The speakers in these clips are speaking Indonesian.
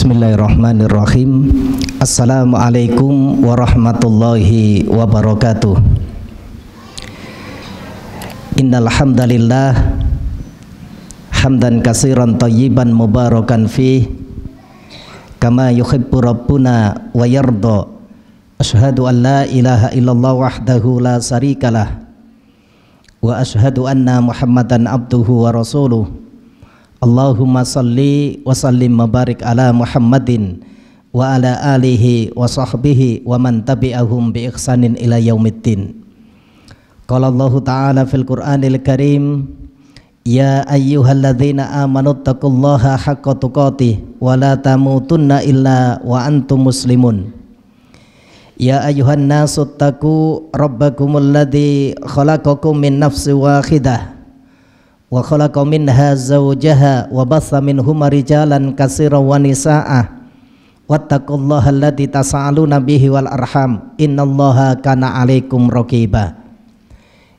Bismillahirrahmanirrahim. Assalamualaikum warahmatullahi wabarakatuh. Innal hamdalillah hamdan katsiran thayyiban mubarakan fih kama yuhibbu rabbuna wa yarda. Asyhadu an la ilaha illallah wahdahu la syarikalah wa asyhadu anna Muhammadan abduhu wa rasuluh. Allahumma salli wa sallim mabarik ala Muhammadin wa ala alihi wa sahbihi wa man tabi'ahum bi ihsanin ila yaumiddin. Qala Allahu ta'ala fil Qur'anil Karim, ya ayyuhalladzina amanu taqullaha haqqa tuqatih wa la tamutunna illa wa antum muslimun. Ya ayyuhan nasu taqu rabbakumul ladzi khalaqakum min nafsin wahidah wa khalaqa minha zawjaha wa batha minhuma rijalan katsiran wa nisaa'a wattaqullaha alladzi tasaaluna bihi wal arham innallaha kana 'alaikum raqiba.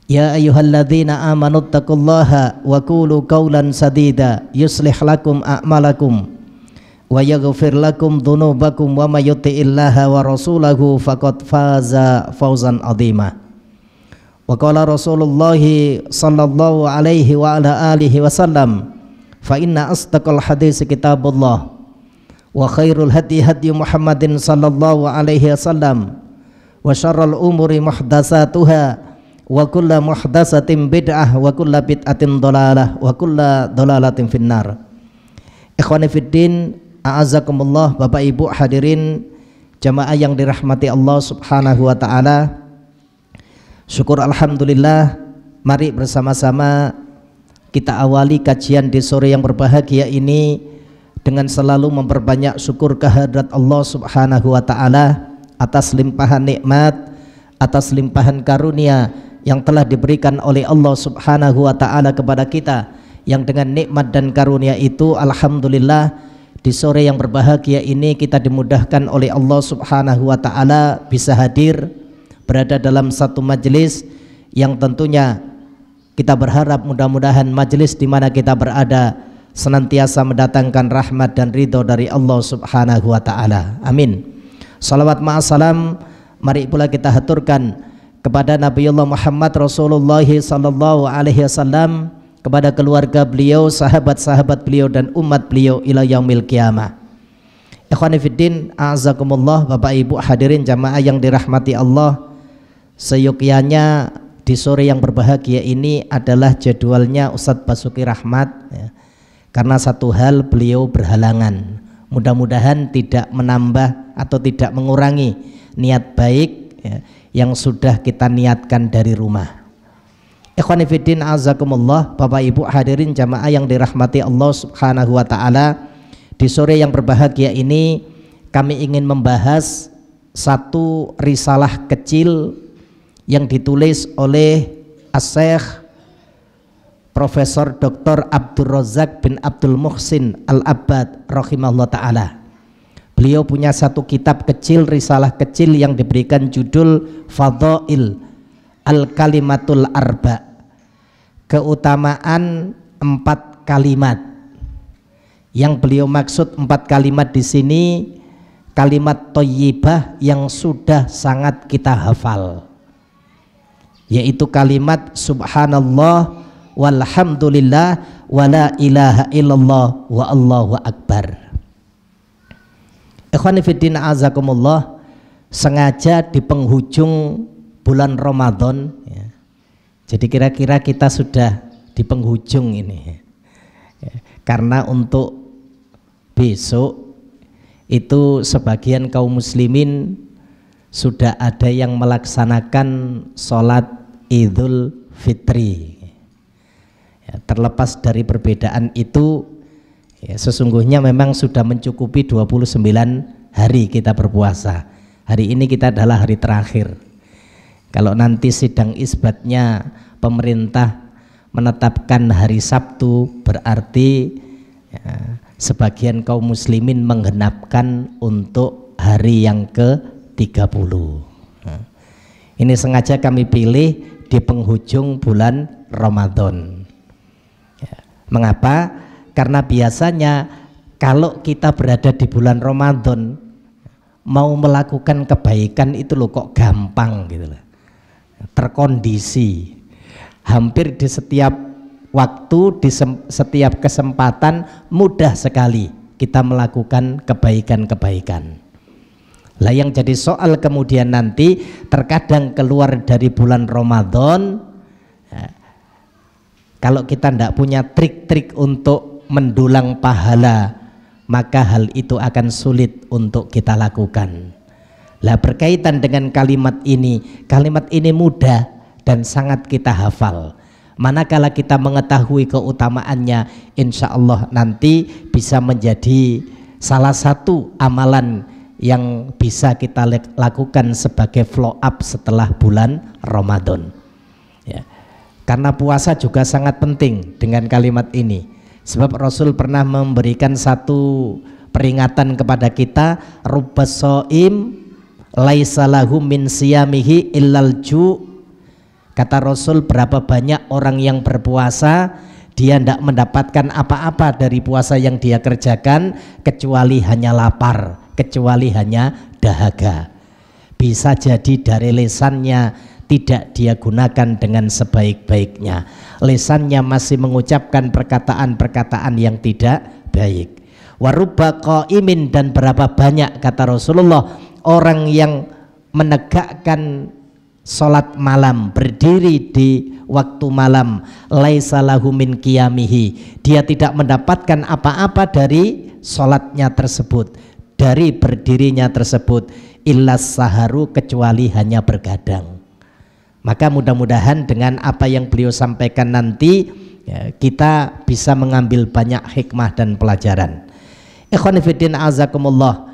Ya ayyuhalladzina amanu taqullaha wa qulu qawlan sadida yuslih lakum a'malakum wa yaghfir lakum dhunubakum wa may yuti'illaha wa rasulahu faqad faza fawzan 'azima. Wa qala Rasulullah sallallahu alaihi wa ala alihi wasallam, fa inna asdaqal hadits kitabullah wa khairul hadi hadi Muhammadin sallallahu alaihi wasallam wa syarrul umuri muhdatsatuha wa kullu muhdatsatin bid'ah wa kullu bid'atin dhalalah wa kullu dhalalatin finnar. Ikhwani fiddin, a'azzakumullah, Bapak Ibu hadirin jamaah yang dirahmati Allah Subhanahu wa taala. Syukur alhamdulillah, mari bersama-sama kita awali kajian di sore yang berbahagia ini dengan selalu memperbanyak syukur kehadirat Allah Subhanahu wa taala atas limpahan nikmat, atas limpahan karunia yang telah diberikan oleh Allah Subhanahu wa taala kepada kita, yang dengan nikmat dan karunia itu alhamdulillah di sore yang berbahagia ini kita dimudahkan oleh Allah Subhanahu wa taala bisa hadir berada dalam satu majelis yang tentunya kita berharap mudah-mudahan majelis di mana kita berada senantiasa mendatangkan rahmat dan ridho dari Allah Subhanahu wa taala. Amin. Salawat ma'assalam mari pula kita haturkan kepada Nabiullah Muhammad Rasulullah sallallahu alaihi wasallam, kepada keluarga beliau, sahabat-sahabat beliau dan umat beliau ila yaumil qiyamah. Ikhwani fiddin, a'azakumullah, Bapak Ibu hadirin jamaah yang dirahmati Allah. Seyogyanya di sore yang berbahagia ini adalah jadwalnya Ustadz Basuki Rahmat ya. Karena satu hal beliau berhalangan, mudah-mudahan tidak menambah atau tidak mengurangi niat baik ya, yang sudah kita niatkan dari rumah. Ikhwani fiddin, azakumullah, Bapak Ibu hadirin jamaah yang dirahmati Allah Subhanahu wa taala. Di sore yang berbahagia ini kami ingin membahas satu risalah kecil yang ditulis oleh As-Syeikh Profesor Dr. Abdul Razak bin Abdul Muhsin Al-Abbad rahimahullah ta'ala. Beliau punya satu kitab kecil, risalah kecil yang diberikan judul Fadhail Al-Kalimatul Arba, keutamaan 4 kalimat. Yang beliau maksud 4 kalimat di sini kalimat thayyibah yang sudah sangat kita hafal, yaitu kalimat subhanallah walhamdulillah wala ilaha illallah wa allahu akbar. Ikhwani fiddin, azakumullah, sengaja di penghujung bulan Ramadan ya. Jadi kira-kira kita sudah di penghujung ini ya. Karena untuk besok itu sebagian kaum muslimin sudah ada yang melaksanakan sholat Idul Fitri ya, terlepas dari perbedaan itu ya, sesungguhnya memang sudah mencukupi 29 hari kita berpuasa. Hari ini kita adalah hari terakhir. Kalau nanti sidang isbatnya pemerintah menetapkan hari Sabtu, berarti ya, sebagian kaum muslimin menggenapkan untuk hari yang ke-30. Ini sengaja kami pilih di penghujung bulan Ramadan. Mengapa? Karena biasanya kalau kita berada di bulan Ramadan mau melakukan kebaikan itu loh kok gampang gitu loh, terkondisi. Hampir di setiap waktu, di setiap kesempatan mudah sekali kita melakukan kebaikan-kebaikan. Lah yang jadi soal kemudian nanti terkadang keluar dari bulan Ramadan, kalau kita tidak punya trik-trik untuk mendulang pahala, maka hal itu akan sulit untuk kita lakukan. Lah berkaitan dengan kalimat ini mudah dan sangat kita hafal. Manakala kita mengetahui keutamaannya, insya Allah nanti bisa menjadi salah satu amalan yang bisa kita lakukan sebagai flow up setelah bulan Ramadan. Ya. Karena puasa juga sangat penting dengan kalimat ini. Sebab Rasul pernah memberikan satu peringatan kepada kita, rubbas shaim laisa lahu min siyamihi illal ju'. Kata Rasul, berapa banyak orang yang berpuasa dia tidak mendapatkan apa-apa dari puasa yang dia kerjakan kecuali hanya lapar, kecuali hanya dahaga. Bisa jadi dari lisannya tidak dia gunakan dengan sebaik-baiknya, lisannya masih mengucapkan perkataan-perkataan yang tidak baik. Warubba qaimin, dan berapa banyak kata Rasulullah orang yang menegakkan sholat malam, berdiri di waktu malam, laisa lahu min qiyamihi, dia tidak mendapatkan apa-apa dari sholatnya tersebut, dari berdirinya tersebut, illas saharu, kecuali hanya bergadang. Maka mudah-mudahan dengan apa yang beliau sampaikan nanti ya, kita bisa mengambil banyak hikmah dan pelajaran. Ikhwan fillah azakumullah,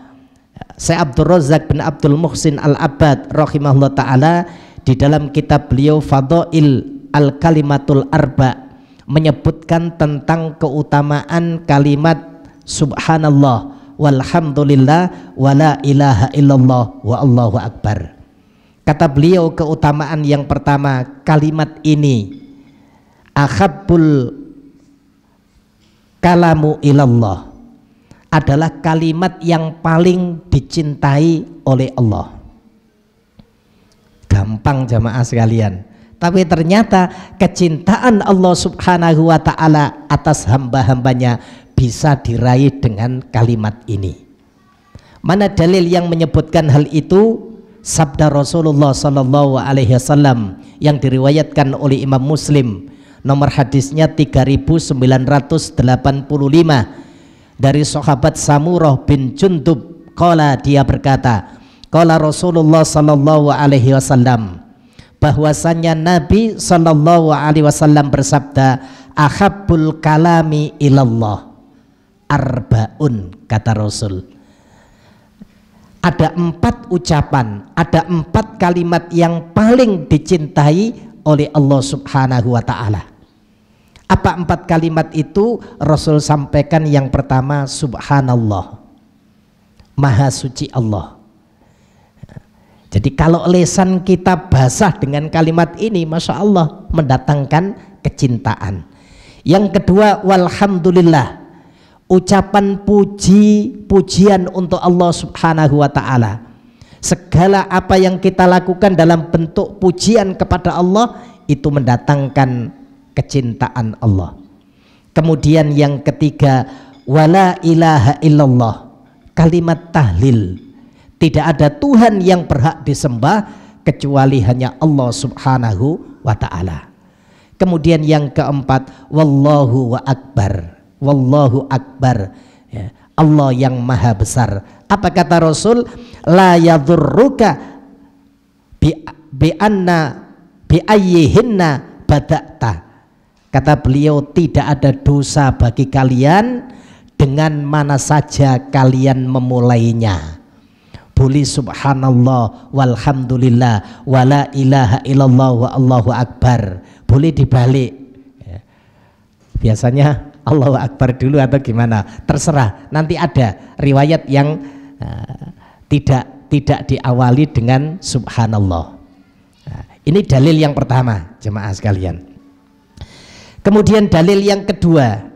Syekh Abdul Razak bin Abdul Muhsin Al-Abbad rahimahullah ta'ala di dalam kitab beliau Fadhail Al-Kalimatul Arba menyebutkan tentang keutamaan kalimat subhanallah walhamdulillah wala ilaha illallah wa allahu akbar. Kata beliau keutamaan yang pertama, kalimat ini akhabbul kalamu ilallah, adalah kalimat yang paling dicintai oleh Allah. Gampang jamaah sekalian, tapi ternyata kecintaan Allah subhanahu wa ta'ala atas hamba-hambanya bisa diraih dengan kalimat ini. Mana dalil yang menyebutkan hal itu? Sabda Rasulullah sallallahu alaihi wasallam yang diriwayatkan oleh Imam Muslim, nomor hadisnya 3985, dari sahabat Samurah bin Jundub, qala, dia berkata, qala Rasulullah sallallahu alaihi wasallam, bahwasanya Nabi sallallahu alaihi wasallam bersabda, ahabbul kalami ilallah arbaun, kata Rasul. Ada 4 ucapan, ada 4 kalimat yang paling dicintai oleh Allah subhanahu wa ta'ala. Apa 4 kalimat itu? Rasul sampaikan yang pertama, subhanallah, maha suci Allah. Jadi kalau lisan kita basah dengan kalimat ini, masya Allah, mendatangkan kecintaan. Yang kedua, walhamdulillah, ucapan pujian untuk Allah subhanahu wa ta'ala. Segala apa yang kita lakukan dalam bentuk pujian kepada Allah itu mendatangkan kecintaan Allah. Kemudian yang ketiga, wala ilaha illallah, kalimat tahlil, tidak ada Tuhan yang berhak disembah kecuali hanya Allah subhanahu wa ta'ala. Kemudian yang keempat, wallahu wa akbar, wallahu akbar, ya, Allah yang maha besar. Apa kata Rasul? La yadurruka bi anna bi ayyihinna bada'ta. Kata beliau, tidak ada dosa bagi kalian dengan mana saja kalian memulainya. Boleh subhanallah walhamdulillah wala ilaha illallah wa allahu akbar, boleh dibalik, ya. Biasanya Allahu Akbar dulu atau gimana, terserah. Nanti ada riwayat yang tidak diawali dengan subhanallah. Ini dalil yang pertama jemaah sekalian. Kemudian dalil yang kedua,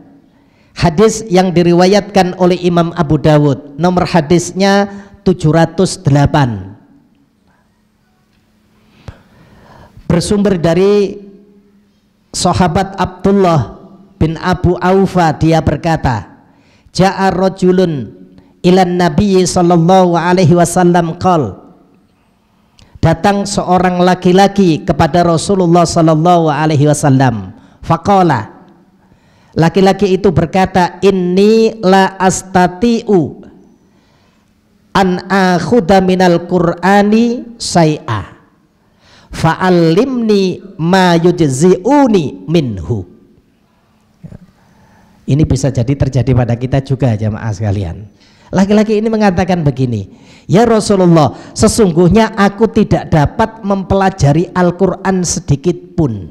Hadis yang diriwayatkan oleh Imam Abu Dawud, nomor hadisnya 708. Bersumber dari sahabat Abdullah bin Abu Aufa, dia berkata, Ja'a rajulun ilan Nabi sallallahu alaihi wasallam qol. Datang seorang laki-laki kepada Rasulullah sallallahu alaihi wasallam. Faqala, laki-laki itu berkata, inni la astati'u an akhudha minal qur'ani say'a fa'allimni ma yujzi'uni minhu. Ini bisa jadi terjadi pada kita juga, jamaah sekalian. Laki-laki ini mengatakan begini, ya Rasulullah, sesungguhnya aku tidak dapat mempelajari Al-Quran sedikit pun,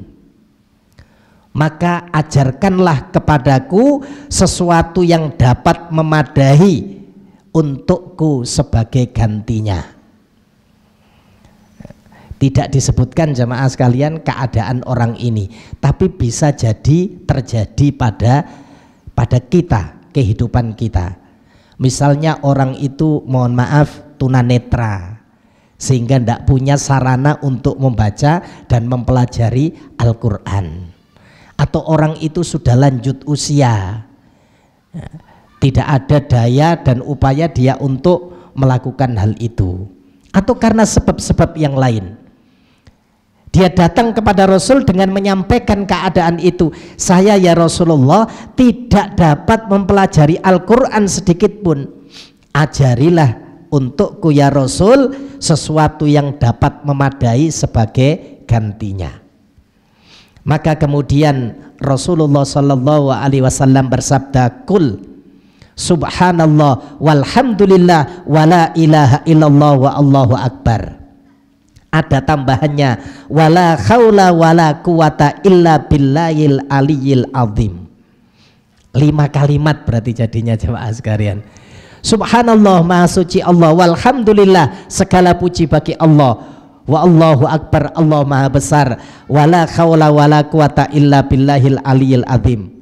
maka ajarkanlah kepadaku sesuatu yang dapat memadahi untukku sebagai gantinya. Tidak disebutkan, jamaah sekalian, keadaan orang ini, tapi bisa jadi terjadi pada kita, kehidupan kita. Misalnya orang itu, mohon maaf, tunanetra, sehingga tidak punya sarana untuk membaca dan mempelajari Al-Quran. Atau orang itu sudah lanjut usia, tidak ada daya dan upaya dia untuk melakukan hal itu, atau karena sebab-sebab yang lain. Dia datang kepada Rasul dengan menyampaikan keadaan itu. Saya ya Rasulullah tidak dapat mempelajari Al-Quran sedikit pun. Ajarilah untukku ya Rasul sesuatu yang dapat memadai sebagai gantinya. Maka kemudian Rasulullah sallallahu alaihi wasallam bersabda, Kul subhanallah walhamdulillah wala ilaha illallah wa Allahu akbar. Ada tambahannya, wala khawla wala quwata illa billahil aliyil azim. 5 kalimat berarti jadinya, jemaah sekalian. Subhanallah, maha suci Allah, walhamdulillah, segala puji bagi Allah, wa Allahu akbar, Allah maha besar, wala khawla wala quwata illa billahil aliyil azim.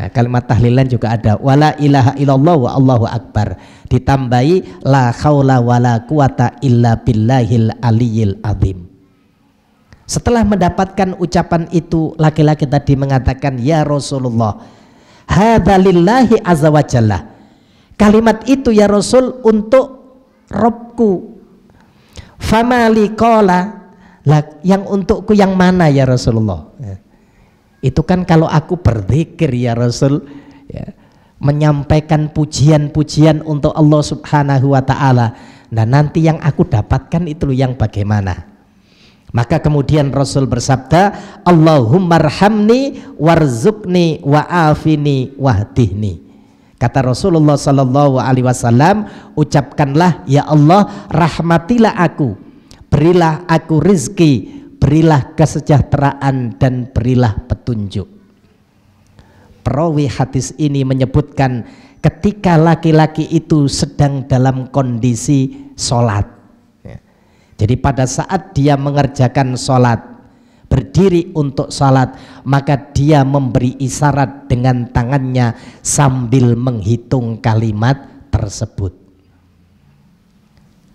Nah, kalimat tahlilan juga ada, wala ilaha illallah wa Allahu akbar, ditambahi la khaula wala quwata illa billahil aliyil azim. Setelah mendapatkan ucapan itu, laki-laki tadi mengatakan, ya Rasulullah, hadza lillahi azza wa jalla. Kalimat itu ya Rasul untuk Robku. Famali qala, yang untukku yang mana ya Rasulullah? Itu kan kalau aku berzikir ya Rasul, ya, menyampaikan pujian-pujian untuk Allah subhanahu wa ta'ala, nah nanti yang aku dapatkan itu yang bagaimana? Maka kemudian Rasul bersabda, Allahumma arhamni warzuqni wa'afini wahdihni. Kata Rasulullah sallallahu alaihi wasallam, ucapkanlah, ya Allah rahmatilah aku, berilah aku rizki, berilah kesejahteraan, dan berilah petunjuk. Perawi hadis ini menyebutkan ketika laki-laki itu sedang dalam kondisi sholat, jadi pada saat dia mengerjakan sholat, berdiri untuk sholat, maka dia memberi isyarat dengan tangannya sambil menghitung kalimat tersebut.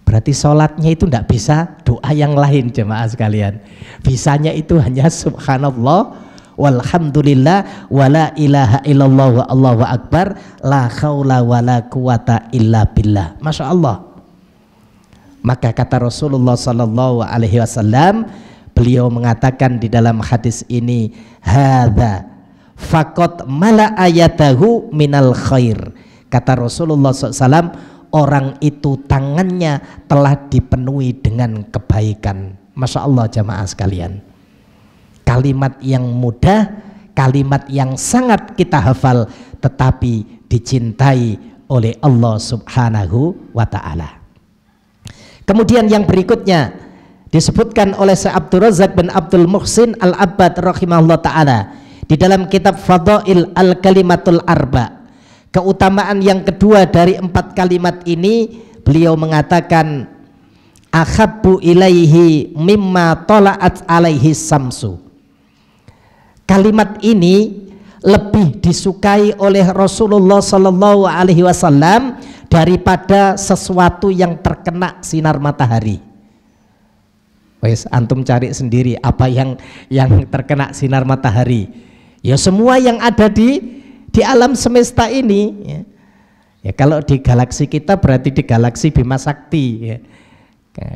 Berarti sholatnya itu tidak bisa doa yang lain, jemaah sekalian. Bisanya itu hanya subhanallah walhamdulillah wala ilaha illallah wa Allahu akbar la khaula wala quwata illa billah. Masya Allah. Maka kata Rasulullah sallallahu alaihi wasallam, beliau mengatakan di dalam hadis ini, hadza faqat mala ayatahu minal khair. Kata Rasulullah SAW, orang itu tangannya telah dipenuhi dengan kebaikan. Masya Allah, jamaah sekalian. Kalimat yang mudah, kalimat yang sangat kita hafal, tetapi dicintai oleh Allah subhanahu wa ta'ala. Kemudian yang berikutnya disebutkan oleh Syekh Abdul Razak bin Abdul Muhsin Al-Abbad rahimahullah ta'ala di dalam kitab Fadail Al-Kalimatul Arba. Keutamaan yang kedua dari 4 kalimat ini, beliau mengatakan, akhabbu ilaihi mimma tola'at alaihi samsu. Kalimat ini lebih disukai oleh Rasulullah Sallallahu Alaihi Wasallam daripada sesuatu yang terkena sinar matahari. Wes, antum cari sendiri apa yang terkena sinar matahari. Ya semua yang ada di alam semesta ini. Ya. Ya, kalau di galaksi kita berarti di galaksi Bima Sakti. Ya.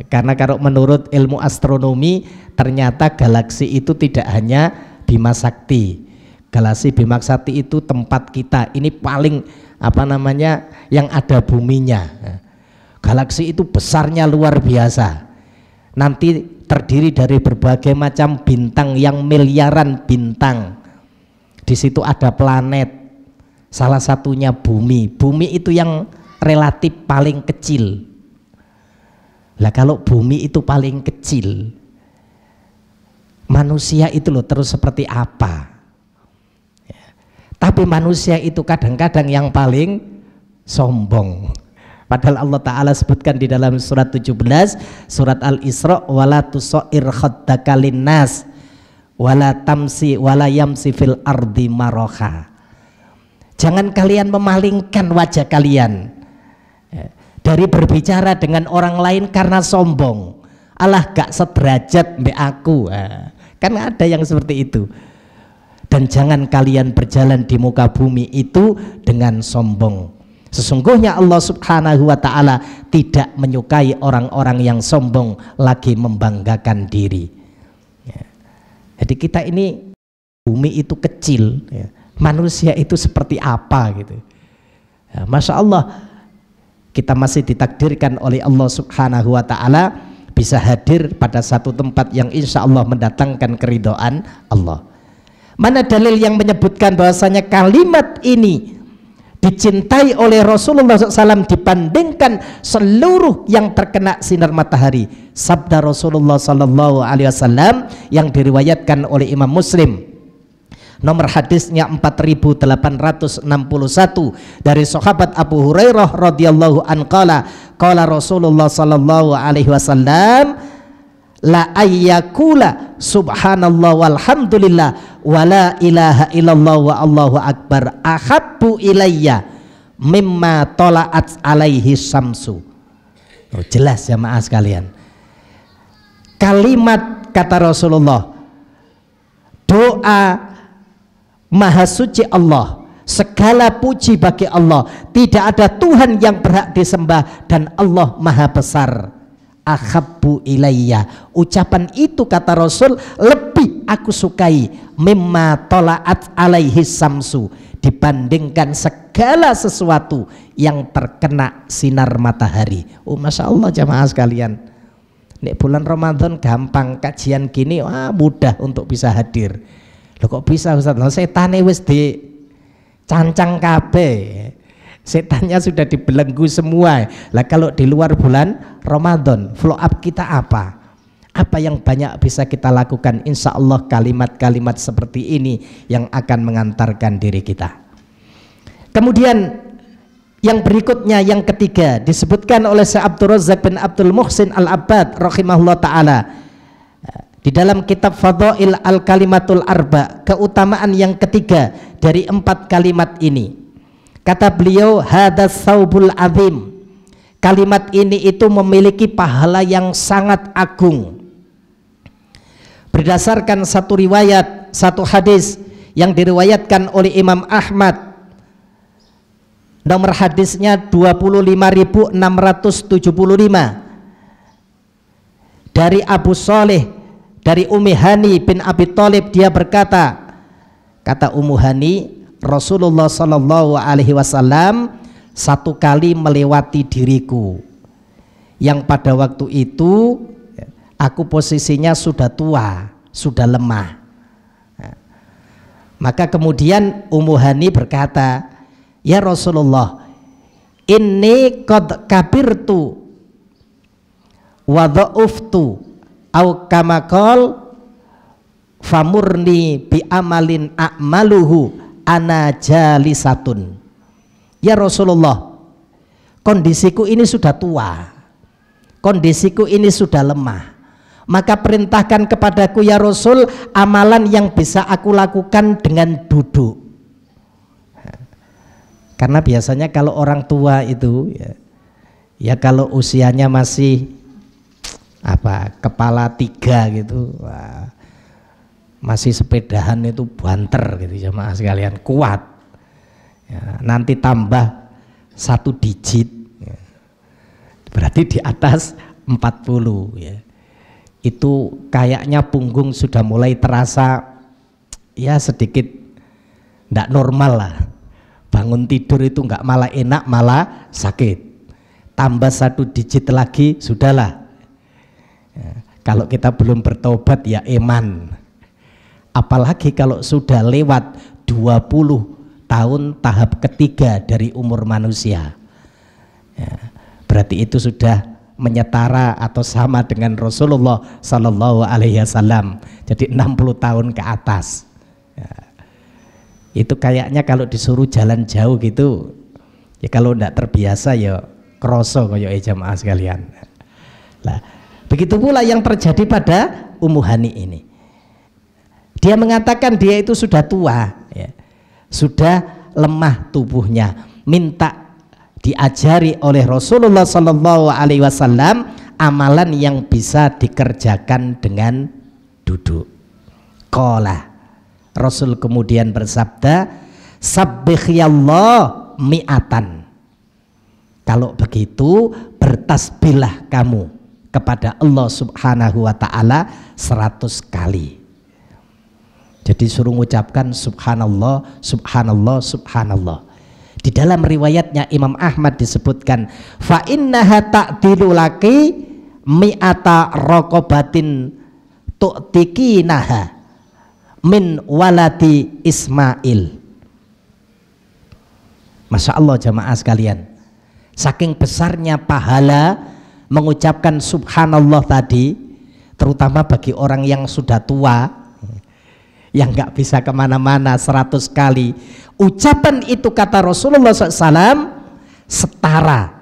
Karena kalau menurut ilmu astronomi ternyata galaksi itu tidak hanya Bima Sakti. Galaksi Bima Sakti itu tempat kita. Ini paling yang ada buminya. Galaksi itu besarnya luar biasa. Nanti terdiri dari berbagai macam bintang yang miliaran bintang. Di situ ada planet. Salah satunya bumi. Bumi itu yang relatif paling kecil. Lah kalau bumi itu paling kecil, manusia itu loh terus seperti apa? Tapi manusia itu kadang-kadang yang paling sombong. Padahal Allah Ta'ala sebutkan di dalam surat 17 surat Al-Isra, wala tusair khaddaka linnas wala tamsi wala yamsi fil ardi maroha. Jangan kalian memalingkan wajah kalian dari berbicara dengan orang lain karena sombong. Allah gak sederajat mbak aku. Kan ada yang seperti itu. Dan jangan kalian berjalan di muka bumi itu dengan sombong. Sesungguhnya Allah Subhanahu wa Ta'ala tidak menyukai orang-orang yang sombong lagi membanggakan diri. Jadi kita ini bumi itu kecil, manusia itu seperti apa gitu. Masya Allah, kita masih ditakdirkan oleh Allah Subhanahu wa Ta'ala bisa hadir pada satu tempat yang insya Allah mendatangkan keridhaan Allah. Mana dalil yang menyebutkan bahwasanya kalimat ini dicintai oleh Rasulullah SAW dibandingkan seluruh yang terkena sinar matahari? Sabda Rasulullah SAW yang diriwayatkan oleh Imam Muslim, nomor hadisnya 4861 dari sahabat Abu Hurairah radhiyallahu anhu qala Rasulullah sallallahu alaihi wasallam la ayyakula subhanallah walhamdulillah wa la ilaha illallah wa allahu akbar ahabbu ilayya mimma tola'at alaihi syamsu. Jelas jamaah sekalian, kalimat kata Rasulullah, doa maha suci Allah, segala puji bagi Allah, tidak ada Tuhan yang berhak disembah dan Allah maha besar. Ahabbu ilayya, ucapan itu kata Rasul lebih aku sukai mimma tola'at alaihi samsu, dibandingkan segala sesuatu yang terkena sinar matahari. Masya Allah jamaah sekalian, nek bulan Ramadan gampang kajian gini, mudah untuk bisa hadir. Loh kok bisa Ustaz? Setane wis di cancang kabeh. Setannya sudah dibelenggu semua. Lah kalau di luar bulan Ramadan, follow up kita apa? Apa yang banyak bisa kita lakukan? Insya Allah kalimat-kalimat seperti ini yang akan mengantarkan diri kita. Kemudian yang berikutnya, yang ketiga, disebutkan oleh Syekh Abdul Razak bin Abdul Muhsin Al-Abbad rahimahullah ta'ala di dalam kitab Fadhail Al-Kalimatul Arba, keutamaan yang ketiga dari 4 kalimat ini. Kata beliau, hadas saubul azim, kalimat ini itu memiliki pahala yang sangat agung. Berdasarkan satu riwayat, satu hadis yang diriwayatkan oleh Imam Ahmad, nomor hadisnya 25.675 dari Abu Saleh, dari Ummi Hani bin Abi Thalib, dia berkata, kata Ummu Hani, Rasulullah Sallallahu Alaihi Wasallam satu kali melewati diriku yang pada waktu itu aku posisinya sudah tua, sudah lemah. Maka kemudian Ummu Hani berkata, ya Rasulullah, inni qad kabirtu wa dha'uftu au kama qol famurni bi amalin a'maluhu ana jalisatun. Ya Rasulullah, kondisiku ini sudah tua, kondisiku ini sudah lemah, maka perintahkan kepadaku ya Rasul amalan yang bisa aku lakukan dengan duduk. Karena biasanya kalau orang tua itu ya kalau usianya masih kepala 3 gitu, wah, masih sepedahan itu banter gitu jamaah sekalian, kuat. Ya, nanti tambah 1 digit, ya, berarti di atas 40 ya. Itu kayaknya punggung sudah mulai terasa ya sedikit tidak normal lah. Bangun tidur itu nggak malah enak, malah sakit. Tambah 1 digit lagi, sudahlah. Ya, kalau kita belum bertobat ya eman. Apalagi kalau sudah lewat 20 tahun tahap ketiga dari umur manusia. Ya, berarti itu sudah menyetara atau sama dengan Rasulullah Sallallahu Alaihi Wasallam. Jadi 60 tahun ke atas. Ya, itu kayaknya kalau disuruh jalan jauh gitu, ya kalau tidak terbiasa ya kroso koyo jamaah sekalian. Nah, begitu pula yang terjadi pada Ummu Hani ini. Dia mengatakan dia itu sudah tua, ya, sudah lemah tubuhnya, minta diajari oleh Rasulullah Sallallahu Alaihi Wasallam amalan yang bisa dikerjakan dengan duduk. Qala, Rasul kemudian bersabda, sabbihillah mi'atan. Kalau begitu bertasbihlah kamu kepada Allah Subhanahu wa taala 100 kali. Jadi suruh mengucapkan subhanallah, subhanallah, subhanallah. Di dalam riwayatnya Imam Ahmad disebutkan, fa innaha ta'dilu laki mi'ata raqabatin tu'tikinaha min waladi Ismail. Masya Allah jamaah sekalian, saking besarnya pahala mengucapkan subhanallah tadi, terutama bagi orang yang sudah tua, yang nggak bisa kemana-mana 100 kali. Ucapan itu kata Rasulullah SAW setara.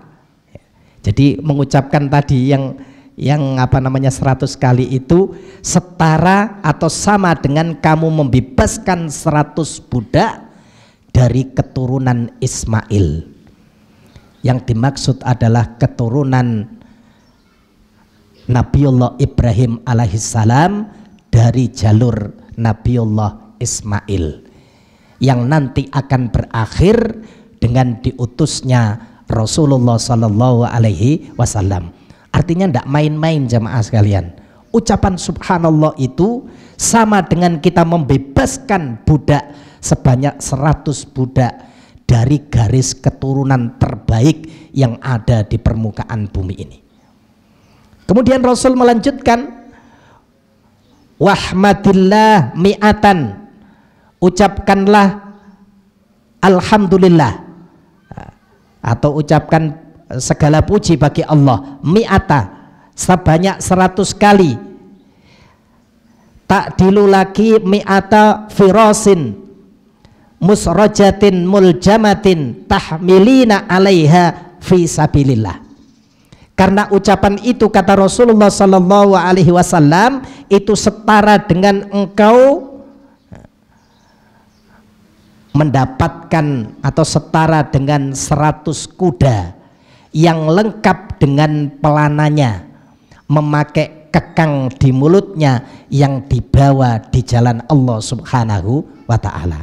Jadi mengucapkan tadi yang 100 kali itu setara atau sama dengan kamu membebaskan 100 budak dari keturunan Ismail. Yang dimaksud adalah keturunan Nabiullah Ibrahim alaihissalam dari jalur Nabiullah Ismail, yang nanti akan berakhir dengan diutusnya Rasulullah Sallallahu Alaihi Wasallam. Artinya tidak main-main jamaah sekalian. Ucapan subhanallah itu sama dengan kita membebaskan budak sebanyak 100 budak dari garis keturunan terbaik yang ada di permukaan bumi ini. Kemudian Rasul melanjutkan, wahmadillah mi'atan, ucapkanlah alhamdulillah atau ucapkan segala puji bagi Allah mi'ata sebanyak 100 kali. Ta'dilu laki mi'ata firasin musrajatin muljamatin tahmilina alaiha fi sabilillah. Karena ucapan itu kata Rasulullah Sallallahu Alaihi Wasallam itu setara dengan engkau mendapatkan atau setara dengan 100 kuda yang lengkap dengan pelananya, memakai kekang di mulutnya yang dibawa di jalan Allah Subhanahu wa Ta'ala.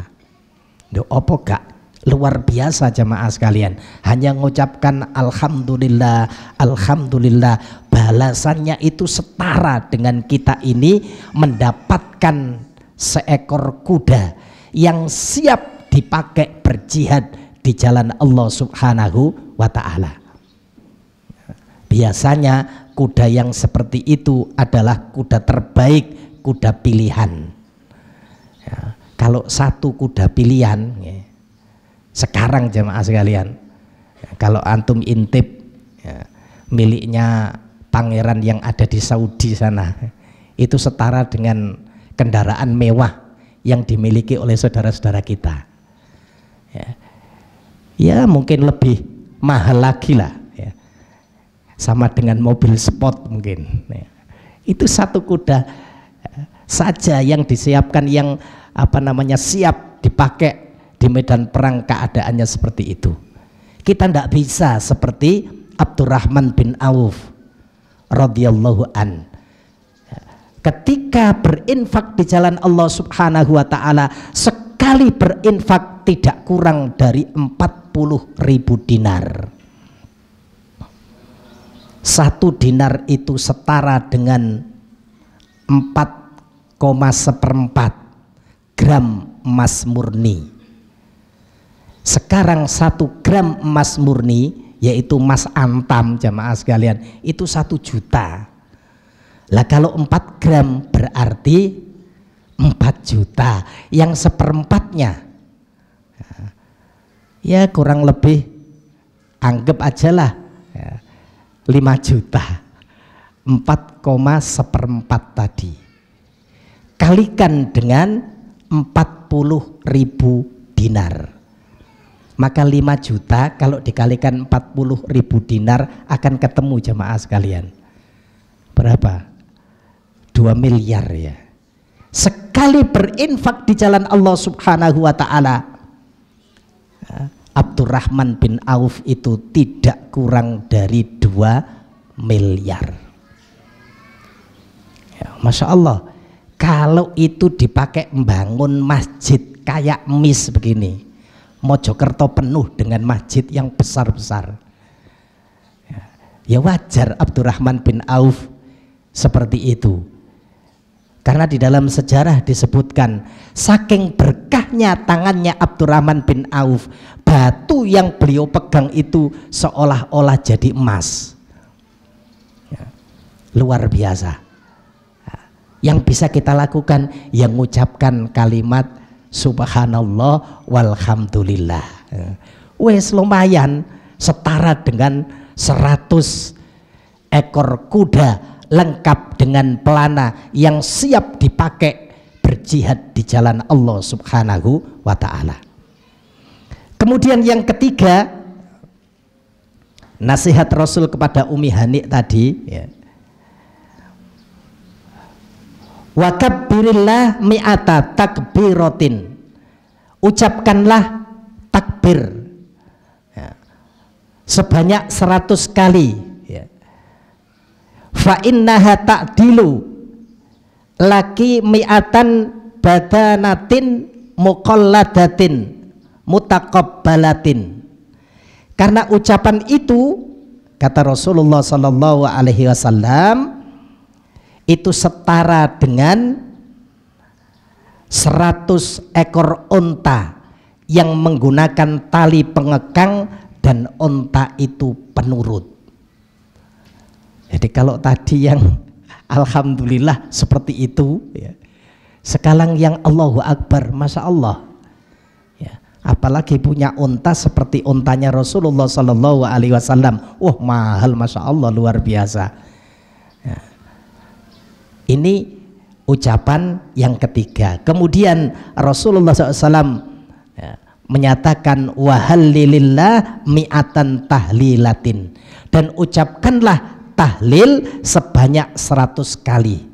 Opo gak luar biasa jamaah sekalian, hanya mengucapkan alhamdulillah, alhamdulillah, balasannya itu setara dengan kita ini mendapatkan seekor kuda yang siap dipakai berjihad di jalan Allah Subhanahu wa Ta'ala. Biasanya kuda yang seperti itu adalah kuda terbaik, kuda pilihan. Ya, kalau satu kuda pilihan, ya, sekarang jemaah sekalian, ya, kalau antum intip ya, miliknya pangeran yang ada di Saudi sana, itu setara dengan kendaraan mewah yang dimiliki oleh saudara-saudara kita. Ya, ya mungkin lebih mahal lagi lah, ya, sama dengan mobil sport mungkin. Ya, itu satu kuda saja yang disiapkan, yang siap dipakai di di medan perang keadaannya seperti itu. Kita tidak bisa seperti Abdurrahman bin Auf radhiyallahu an. Ketika berinfak di jalan Allah Subhanahu wa taala, sekali berinfak tidak kurang dari 40.000 dinar. 1 dinar itu setara dengan 4,4 gram emas murni. Sekarang 1 gram emas murni, yaitu emas antam jamaah sekalian, itu 1 juta. Lah kalau 4 gram berarti 4 juta, yang seperempatnya ya kurang lebih anggap aja lah 5 juta. 4,4 tadi kalikan dengan 40.000 dinar, maka 5 juta kalau dikalikan 40.000 dinar akan ketemu jamaah sekalian berapa? 2 miliar ya. Sekali berinfak di jalan Allah Subhanahu wa taala, Abdurrahman bin Auf itu tidak kurang dari 2 miliar. Ya, Masya Allah, kalau itu dipakai membangun masjid kayak MIS begini, Mojokerto penuh dengan masjid yang besar-besar, ya wajar Abdurrahman bin Auf seperti itu. Karena di dalam sejarah disebutkan saking berkahnya tangannya Abdurrahman bin Auf, batu yang beliau pegang itu seolah-olah jadi emas. Ya, luar biasa. Yang bisa kita lakukan yang mengucapkan kalimat subhanallah walhamdulillah. Wes lumayan, setara dengan 100 ekor kuda lengkap dengan pelana yang siap dipakai berjihad di jalan Allah Subhanahu wa ta'ala. Kemudian yang ketiga, nasihat Rasul kepada Ummi Hani tadi ya. Wa kabbirillah mi'ata takbiratin, ucapkanlah takbir ya, sebanyak 100 kali ya. Fa innaha ta'dilu laki mi'atan badanatin muqalladatin mutaqabbalatin. Karena ucapan itu, kata Rasulullah sallallahu alaihi wasallam, itu setara dengan 100 ekor unta yang menggunakan tali pengekang dan unta itu penurut. Jadi kalau tadi yang alhamdulillah seperti itu ya, sekarang yang Allahu Akbar, Masya Allah ya, apalagi punya unta seperti untanya Rasulullah Sallallahu Alaihi Wasallam, wah mahal, Masya Allah, luar biasa ya. Ini ucapan yang ketiga. Kemudian Rasulullah SAW ya, menyatakan wahallilillah mi'atan tahlilatin, dan ucapkanlah tahlil sebanyak 100 kali.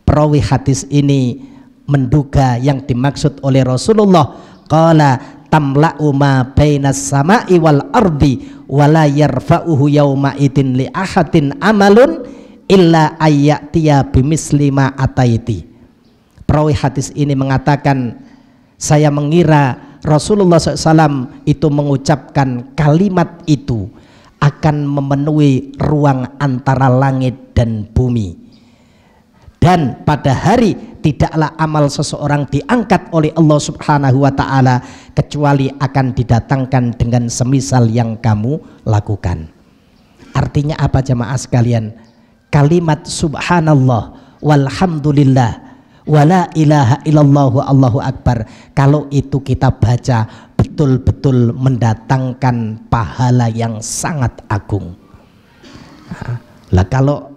Perawi hadis ini menduga yang dimaksud oleh Rasulullah qala tamla'u ma bainas sama'i wal ardi wala yarfa'uhu yawma idin li ahadin amalun illa ayyatiya bimisli ma ataiti. Perawi hadis ini mengatakan, saya mengira Rasulullah SAW itu mengucapkan kalimat itu akan memenuhi ruang antara langit dan bumi, dan pada hari tidaklah amal seseorang diangkat oleh Allah Subhanahu wa ta'ala kecuali akan didatangkan dengan semisal yang kamu lakukan. Artinya apa jamaah sekalian? Kalimat subhanallah walhamdulillah wala ilaha illallah Allahu akbar, kalau itu kita baca betul-betul mendatangkan pahala yang sangat agung. Lah kalau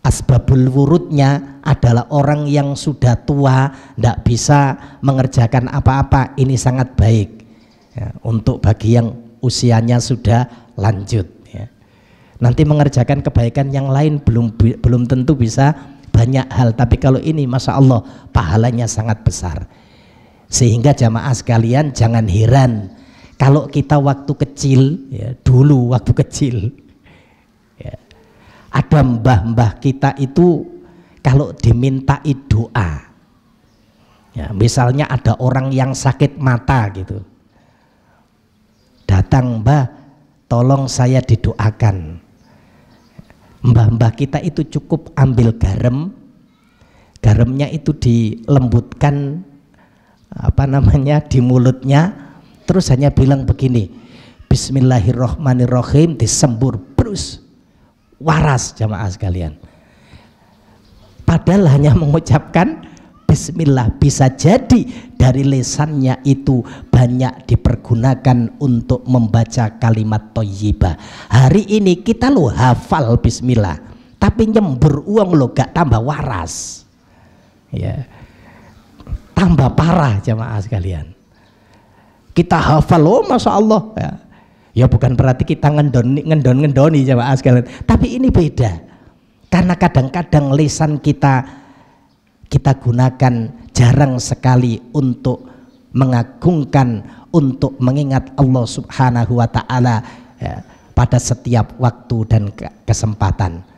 asbabul wurudnya adalah orang yang sudah tua, tidak bisa mengerjakan apa-apa, ini sangat baik ya, untuk bagi yang usianya sudah lanjut ya. Nanti mengerjakan kebaikan yang lain belum tentu bisa banyak hal, tapi kalau ini Masya Allah pahalanya sangat besar. Sehingga jamaah sekalian jangan heran kalau kita waktu kecil, ya, dulu waktu kecil, ya, ada mbah-mbah kita itu kalau dimintai doa, ya, misalnya ada orang yang sakit mata gitu, datang, mbah, tolong saya didoakan. Mbah-mbah kita itu cukup ambil garam, garamnya itu dilembutkan di mulutnya, terus hanya bilang begini, Bismillahirrohmanirrohim, disembur terus waras jamaah sekalian. Padahal hanya mengucapkan Bismillah, bisa jadi dari lisannya itu banyak dipergunakan untuk membaca kalimat thayyibah. Hari ini kita lo hafal Bismillah, tapi nyembur uang lo gak tambah waras, ya, tambah parah jamaah sekalian. Kita hafal, oh masya Allah, ya bukan berarti kita ngendoni jamaah sekalian, tapi ini beda karena kadang-kadang lisan kita gunakan jarang sekali untuk mengagungkan, untuk mengingat Allah Subhanahu wa Ta'ala, ya, pada setiap waktu dan kesempatan.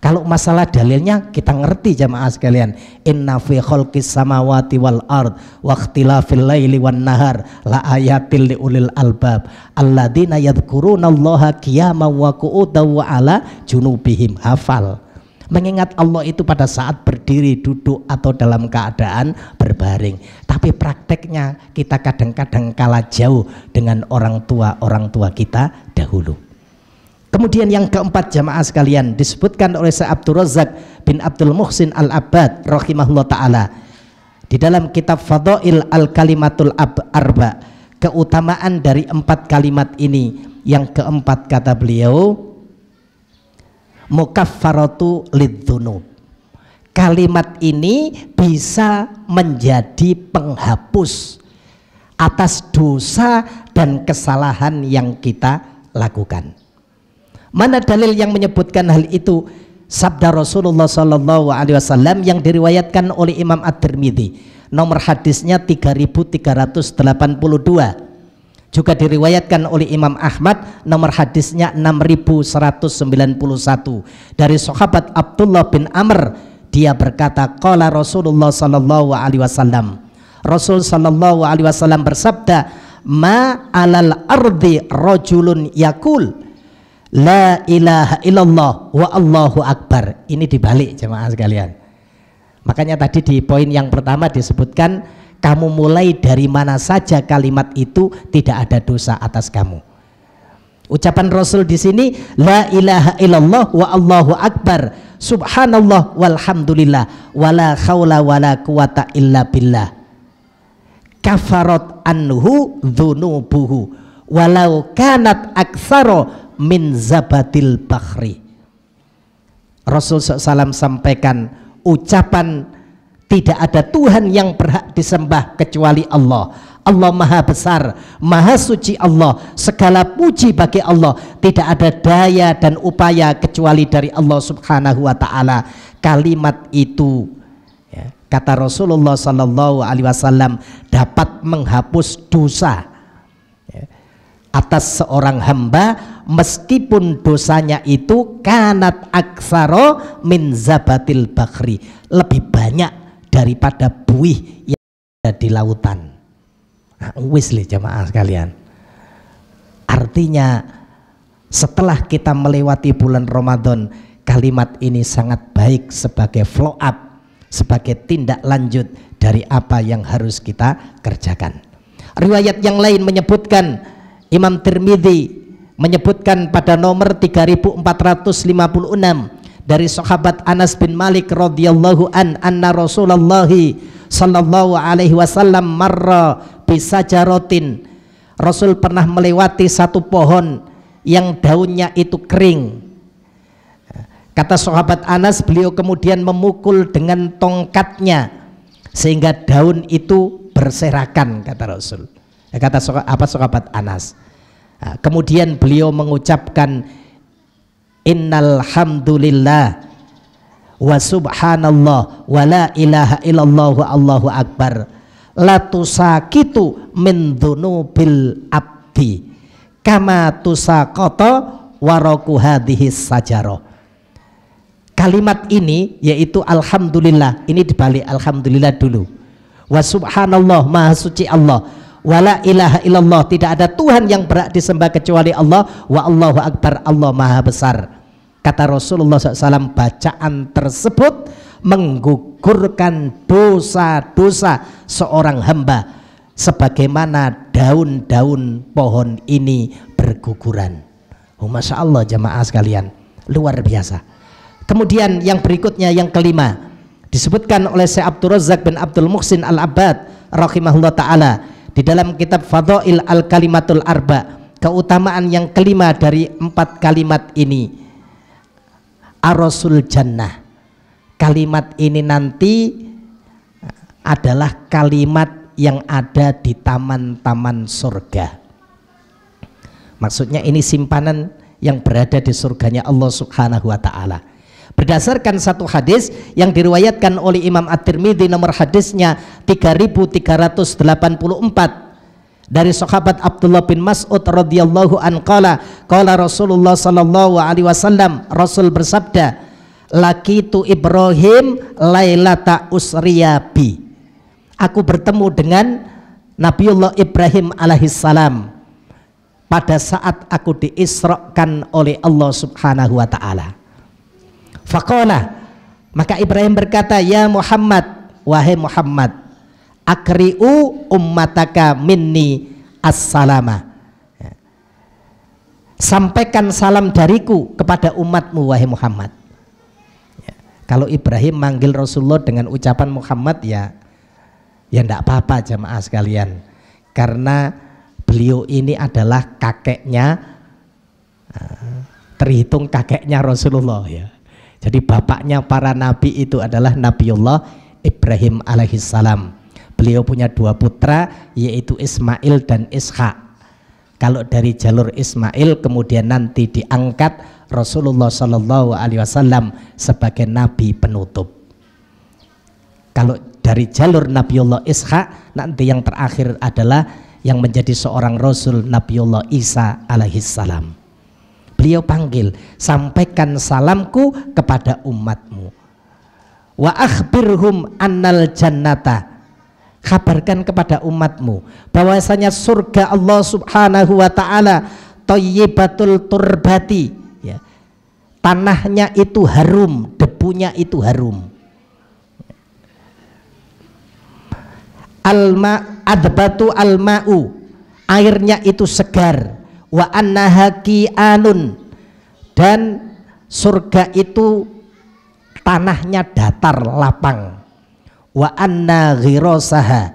Kalau masalah dalilnya kita ngerti jamaah sekalian, inna fi khalqis samawati wal ard wa ikhtilafil laili wan nahar la ayatil liulil albab alladzina yadhkurunallaha qiyaman wa qu'udan wa ala junubihim. Hafal, mengingat Allah itu pada saat berdiri, duduk, atau dalam keadaan berbaring. Tapi prakteknya kita kadang-kadang kalah jauh dengan orang tua kita dahulu. Kemudian yang keempat jamaah sekalian, disebutkan oleh Syekh Abdul Razak bin Abdul Muhsin Al-Abbad rahimahullah ta'ala di dalam kitab Fadail Al-Kalimatul Arba, keutamaan dari 4 kalimat ini. Yang keempat kata beliau, mukaffaratu lidzunub. Kalimat ini bisa menjadi penghapus atas dosa dan kesalahan yang kita lakukan. Mana dalil yang menyebutkan hal itu? Sabda Rasulullah Sallallahu Alaihi Wasallam yang diriwayatkan oleh Imam At-Tirmidzi, nomor hadisnya 3382. Juga diriwayatkan oleh Imam Ahmad, nomor hadisnya 6191, dari sahabat Abdullah bin Amr. Dia berkata, qala Rasulullah Sallallahu Alaihi Wasallam, Rasul Sallallahu Alaihi Wasallam bersabda, ma alal ardi rajulun yakul la ilaha illallah wa Allahu akbar. Ini dibalik jemaah sekalian. Makanya tadi di poin yang pertama disebutkan, kamu mulai dari mana saja kalimat itu tidak ada dosa atas kamu. Ucapan Rasul di sini, la ilaha illallah wa Allahu akbar, subhanallah walhamdulillah wala khawla wala quwata illa billah, kafarat anhu dzunubuhu walau kanat aktsara min zabatil bakhri. Rasul SAW sampaikan ucapan tidak ada Tuhan yang berhak disembah kecuali Allah. Allah maha besar, maha suci Allah, segala puji bagi Allah, tidak ada daya dan upaya kecuali dari Allah Subhanahu wa Ta'ala. Kalimat itu, ya, kata Rasulullah Sallallahu Alaihi Wasallam, dapat menghapus dosa, ya, atas seorang hamba meskipun dosanya itu kanat aksaro min zabatil bakhri, lebih banyak daripada buih yang ada di lautan. Nah, wisli jamaah sekalian, artinya setelah kita melewati bulan Ramadan, kalimat ini sangat baik sebagai follow up, sebagai tindak lanjut dari apa yang harus kita kerjakan. Riwayat yang lain menyebutkan, Imam Tirmidzi menyebutkan pada nomor 3456 dari sahabat Anas bin Malik radhiyallahu anna Rasulullah sallallahu alaihi wasallam marra bisajaratin. Rasul pernah melewati satu pohon yang daunnya itu kering. Kata sahabat Anas, beliau kemudian memukul dengan tongkatnya sehingga daun itu berserakan, kata Rasul. Kata sahabat Anas. Kemudian beliau mengucapkan innal hamdulillah wa subhanallah wa la ilaha illallah wa Allahu akbar latusakitu min dzunubil abdi kama tusaqata waraku hadhihi sajarah. Kalimat ini yaitu alhamdulillah, ini dibalik alhamdulillah dulu. Wa subhanallah, maha suci Allah. Wala ilaha illallah, tidak ada Tuhan yang berhak disembah kecuali Allah. Wa Allahu akbar, Allah maha besar. Kata Rasulullah SAW, bacaan tersebut menggugurkan dosa-dosa seorang hamba sebagaimana daun-daun pohon ini berguguran. Oh, Masya Allah jamaah sekalian, luar biasa. Kemudian yang berikutnya, yang kelima, disebutkan oleh Syekh Abdul Razak bin Abdul Muhsin Al-Abbad rahimahullah ta'ala di dalam kitab Fadhail Al-Kalimatul Arba, keutamaan yang kelima dari 4 kalimat ini, Ar-Rasul Jannah. Kalimat ini nanti adalah kalimat yang ada di taman-taman surga. Maksudnya ini simpanan yang berada di surganya Allah Subhanahu wa ta'ala. Berdasarkan satu hadis yang diriwayatkan oleh Imam At-Tirmidzi, nomor hadisnya 3384, dari sahabat Abdullah bin Mas'ud radhiyallahu an qala Rasulullah sallallahu alaihi wasallam, Rasul bersabda, laqitu Ibrahim lailata usriyabi, aku bertemu dengan Nabiullah Ibrahim alaihissalam pada saat aku diisrakan oleh Allah Subhanahu wa ta'ala. Faqala, maka Ibrahim berkata, ya Muhammad, wahai Muhammad, akri'u ummataka minni assalama, sampaikan salam dariku kepada umatmu wahai Muhammad. Kalau Ibrahim manggil Rasulullah dengan ucapan Muhammad, ya enggak apa-apa jamaah sekalian, karena beliau ini adalah kakeknya, terhitung kakeknya Rasulullah ya. Jadi bapaknya para nabi itu adalah Nabiullah Ibrahim alaihissalam. Beliau punya 2 putra, yaitu Ismail dan Ishak. Kalau dari jalur Ismail kemudian nanti diangkat Rasulullah Shallallahu Alaihi Wasallam sebagai nabi penutup. Kalau dari jalur Nabiullah Ishak, nanti yang terakhir adalah yang menjadi seorang Rasul, Nabiullah Isa alaihissalam. Beliau panggil, sampaikan salamku kepada umatmu. Wa akhbirhum annal jannata, kabarkan kepada umatmu bahwasanya surga Allah Subhanahu wa ta'ala thayyibatul turbati, ya, tanahnya itu harum, debunya itu harum. Alma adbatu alma'u, airnya itu segar. Wa annaha qi'anun, dan surga itu tanahnya datar lapang. Wa anna ghirasaha,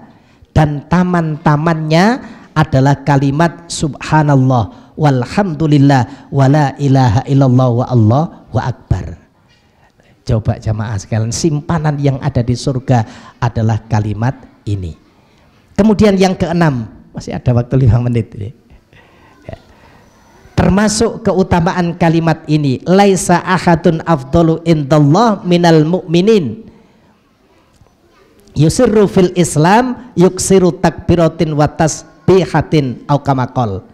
dan taman-tamannya adalah kalimat subhanallah walhamdulillah wala ilaha illallah wa Allahu akbar. Coba jamaah sekalian, simpanan yang ada di surga adalah kalimat ini. Kemudian yang keenam, masih ada waktu 5 menit ini. Termasuk keutamaan kalimat ini, laisa ahadun afdalu indallah minal mu'minin yusirru fil islam yuksiru takbiratin wa tasbihatin au kama qol.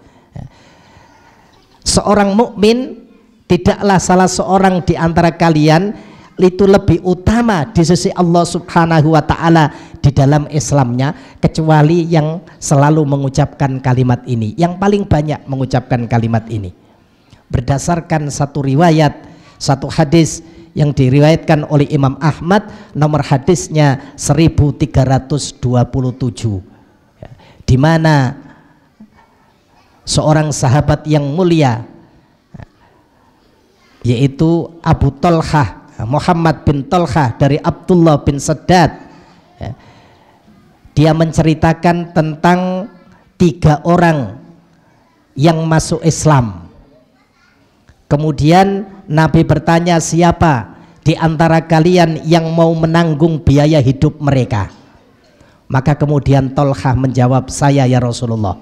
Seorang mukmin tidaklah salah seorang di antara kalian itu lebih utama di sisi Allah Subhanahu wa ta'ala di dalam Islamnya kecuali yang selalu mengucapkan kalimat ini, yang paling banyak mengucapkan kalimat ini. Berdasarkan satu riwayat, satu hadis yang diriwayatkan oleh Imam Ahmad, nomor hadisnya 1327, di mana seorang sahabat yang mulia yaitu Abu Talhah, Muhammad bin Talhah dari Abdullah bin Saddad, dia menceritakan tentang 3 orang yang masuk Islam. Kemudian Nabi bertanya, siapa di antara kalian yang mau menanggung biaya hidup mereka? Maka kemudian Talhah menjawab, saya ya Rasulullah.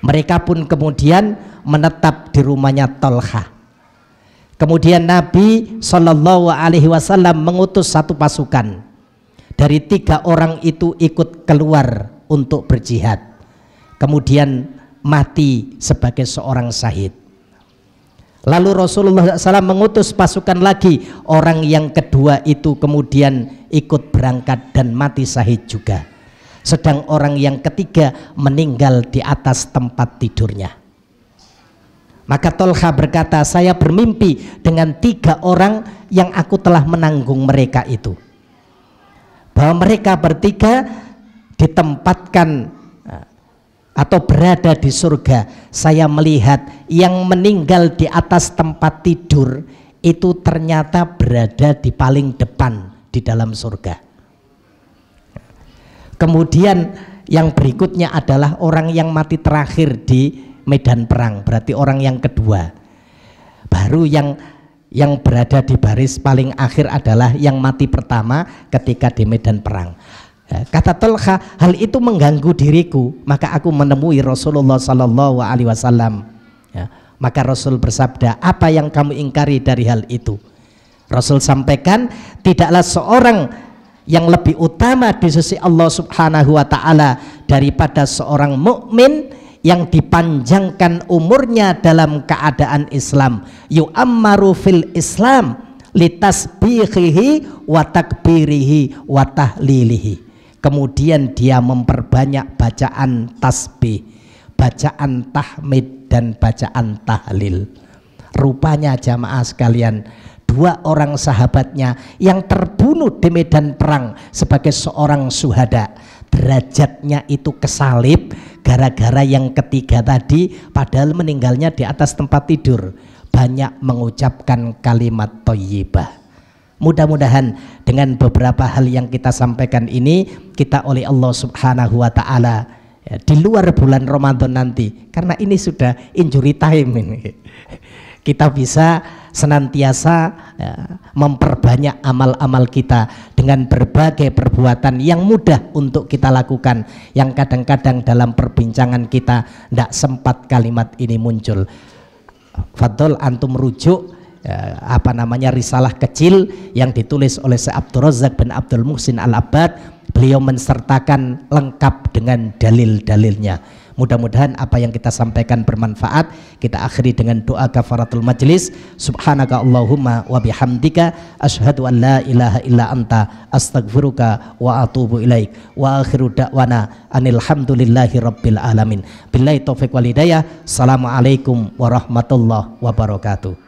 Mereka pun kemudian menetap di rumahnya Talhah. Kemudian Nabi Shallallahu Alaihi Wasallam mengutus satu pasukan dari 3 orang itu ikut keluar untuk berjihad, kemudian mati sebagai seorang syahid. Lalu Rasulullah SAW mengutus pasukan lagi, orang yang kedua itu kemudian ikut berangkat dan mati syahid juga. Sedang orang yang ketiga meninggal di atas tempat tidurnya. Maka Tolha berkata, saya bermimpi dengan 3 orang yang aku telah menanggung mereka itu, bahwa mereka bertiga ditempatkan atau berada di surga. Saya melihat yang meninggal di atas tempat tidur itu ternyata berada di paling depan di dalam surga. Kemudian yang berikutnya adalah orang yang mati terakhir di medan perang, berarti orang yang kedua. Baru yang berada di baris paling akhir adalah yang mati pertama ketika di medan perang. Kata Tolha, hal itu mengganggu diriku, maka aku menemui Rasulullah Sallallahu Alaihi Wasallam. Maka Rasul bersabda, apa yang kamu ingkari dari hal itu? Rasul sampaikan, tidaklah seorang yang lebih utama di sisi Allah Subhanahu Wa Taala daripada seorang mukmin yang dipanjangkan umurnya dalam keadaan Islam. Yu'ammaru fil Islam litasbihihi wa takbirihi wa tahlilihi. Kemudian dia memperbanyak bacaan tasbih, bacaan tahmid dan bacaan tahlil. Rupanya jamaah sekalian, 2 orang sahabatnya yang terbunuh di medan perang sebagai seorang syuhada, derajatnya itu kesalib gara-gara yang ketiga tadi padahal meninggalnya di atas tempat tidur banyak mengucapkan kalimat thayyibah. Mudah-mudahan dengan beberapa hal yang kita sampaikan ini, kita oleh Allah Subhanahu Wa Taala di luar bulan Ramadan nanti, karena ini sudah injury time ini, kita bisa senantiasa memperbanyak amal-amal kita dengan berbagai perbuatan yang mudah untuk kita lakukan, yang kadang-kadang dalam perbincangan kita tidak sempat kalimat ini muncul. Fadol antum rujuk risalah kecil yang ditulis oleh Syekh Abdul Razak bin Abdul Muhsin Al-Abbad. Beliau mensertakan lengkap dengan dalil-dalilnya. Mudah-mudahan apa yang kita sampaikan bermanfaat. Kita akhiri dengan doa kafaratul majlis. Subhanaka Allahumma wa bihamdika asyhadu an la ilaha illa anta astaghfiruka wa atubu ilaik. Wa akhiru da'wana anil hamdulillahi rabbil alamin. Billahi taufiq wal hidayah. Assalamualaikum warahmatullahi wabarakatuh.